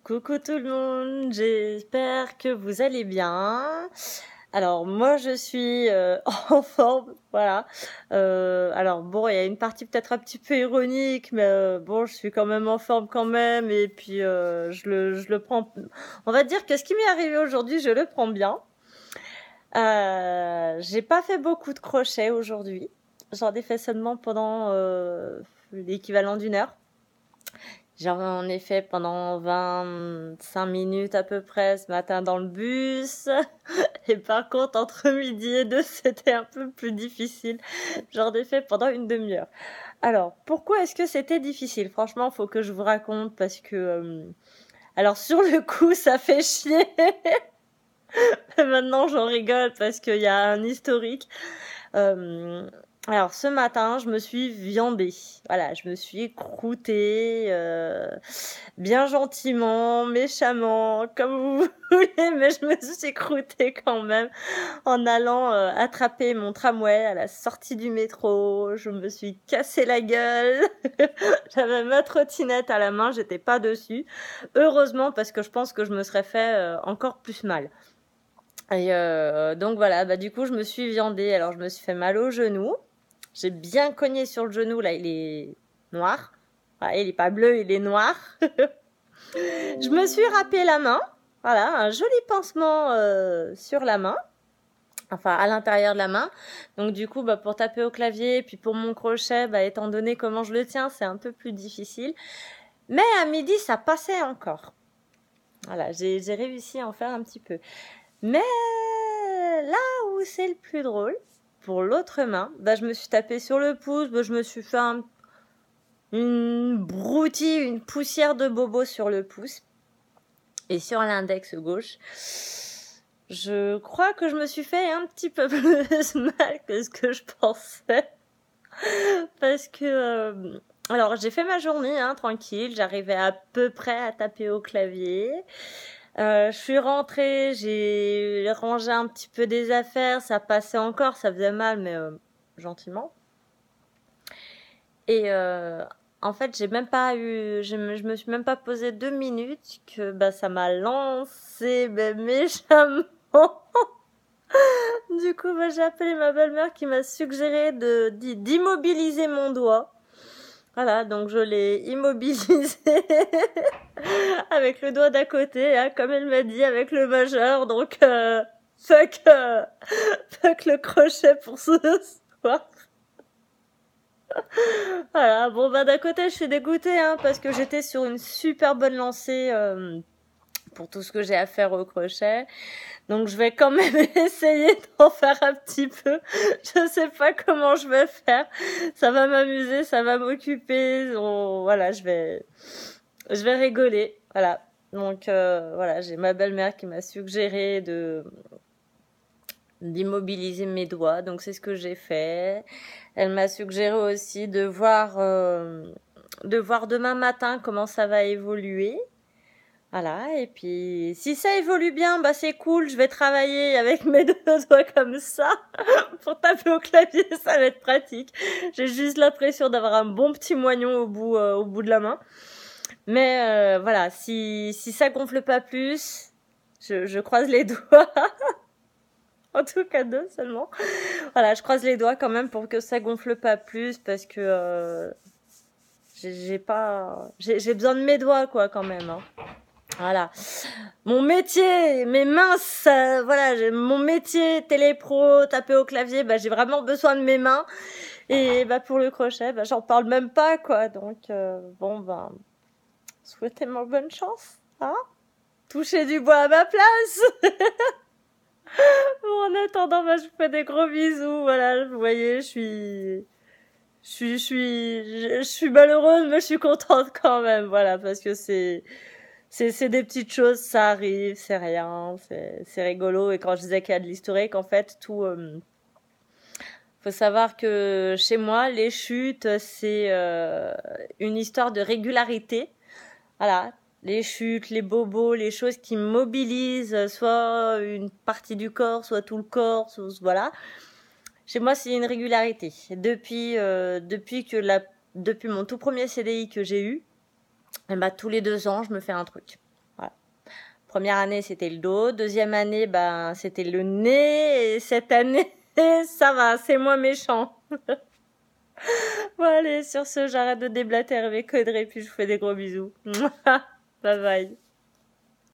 Coucou tout le monde, j'espère que vous allez bien. Alors moi je suis en forme, voilà. Alors bon, il y a une partie peut-être un petit peu ironique, mais bon, je suis quand même en forme quand même. Et puis je le prends. On va dire que ce qui m'est arrivé aujourd'hui, je le prends bien. J'ai pas fait beaucoup de crochets aujourd'hui. J'en ai fait seulement pendant l'équivalent d'une heure. J'en ai fait pendant 25 minutes à peu près ce matin dans le bus. Et par contre, entre midi et deux, c'était un peu plus difficile. J'en ai fait pendant une demi-heure. Alors, pourquoi est-ce que c'était difficile? Franchement, faut que je vous raconte parce que... alors, sur le coup, ça fait chier. Maintenant, j'en rigole parce qu'il y a un historique. Euh, alors ce matin, je me suis viandée. Voilà, je me suis croûtée bien gentiment, méchamment, comme vous voulez, mais je me suis croûtée quand même en allant attraper mon tramway à la sortie du métro. Je me suis cassé la gueule. J'avais ma trottinette à la main, j'étais pas dessus. Heureusement parce que je pense que je me serais fait encore plus mal. Et donc voilà, bah du coup je me suis viandée, alors je me suis fait mal au genou. J'ai bien cogné sur le genou, là il est noir. Ah, il est pas bleu, il est noir. Je me suis râpé la main, voilà, un joli pansement sur la main, enfin à l'intérieur de la main. Donc du coup, bah, pour taper au clavier, puis pour mon crochet, bah, étant donné comment je le tiens, c'est un peu plus difficile. Mais à midi, ça passait encore. Voilà, j'ai réussi à en faire un petit peu. Mais là où c'est le plus drôle, pour l'autre main, bah, je me suis tapé sur le pouce, bah, je me suis fait une broutille, une poussière de bobo sur le pouce et sur l'index gauche. Je crois que je me suis fait un petit peu plus mal que ce que je pensais. Parce que... alors, j'ai fait ma journée, hein, tranquille. J'arrivais à peu près à taper au clavier. Je suis rentrée, j'ai rangé un petit peu des affaires, ça passait encore, ça faisait mal, mais gentiment. Et en fait, j'ai même pas eu, je me suis même pas posé 2 minutes que bah ça m'a lancé mais méchamment. Du coup, bah, j'ai appelé ma belle-mère qui m'a suggéré d'immobiliser mon doigt. Voilà, donc je l'ai immobilisé avec le doigt d'à côté, hein, comme elle m'a dit, avec le majeur. Donc, fuck, fuck le crochet pour ce soir. Voilà, bon bah d'un côté je suis dégoûtée hein, parce que j'étais sur une super bonne lancée pour tout ce que j'ai à faire au crochet. Donc je vais quand même essayer d'en faire un petit peu. Je sais pas comment je vais faire. Ça va m'amuser, ça va m'occuper. Voilà, je vais rigoler. Voilà. Donc voilà, j'ai ma belle-mère qui m'a suggéré d'immobiliser mes doigts. Donc c'est ce que j'ai fait. Elle m'a suggéré aussi de voir demain matin comment ça va évoluer. Voilà, et puis si ça évolue bien, bah c'est cool, je vais travailler avec mes deux doigts comme ça. Pour taper au clavier, ça va être pratique. J'ai juste l'impression d'avoir un bon petit moignon au bout de la main. Mais voilà, si ça gonfle pas plus, je croise les doigts. En tout cas deux seulement. Voilà, je croise les doigts quand même pour que ça gonfle pas plus parce que j'ai besoin de mes doigts quoi quand même. Hein. Voilà. Mon métier, mes mains, voilà, mon métier télépro, taper au clavier, bah j'ai vraiment besoin de mes mains. Et bah pour le crochet, bah j'en parle même pas quoi. Donc bon ben, souhaitez-moi bonne chance, hein. Touchez du bois à ma place. Bon, en attendant, bah, je vous fais des gros bisous. Voilà, vous voyez, je suis malheureuse, mais je suis contente quand même. Voilà, parce que c'est des petites choses, ça arrive, c'est rien, c'est rigolo. Et quand je disais qu'il y a de l'historique, en fait, tout, faut savoir que chez moi, les chutes, c'est une histoire de régularité. Voilà, les chutes, les bobos, les choses qui mobilisent soit une partie du corps, soit tout le corps, voilà. Chez moi, c'est une régularité. Depuis mon tout premier CDI que j'ai eu, eh ben, tous les 2 ans, je me fais un truc. Première année, c'était le dos. Deuxième année, ben, c'était le nez. Et cette année, ça va, c'est moins méchant. Bon, allez, sur ce, j'arrête de déblatérer mes conneries, puis je vous fais des gros bisous. Bye bye.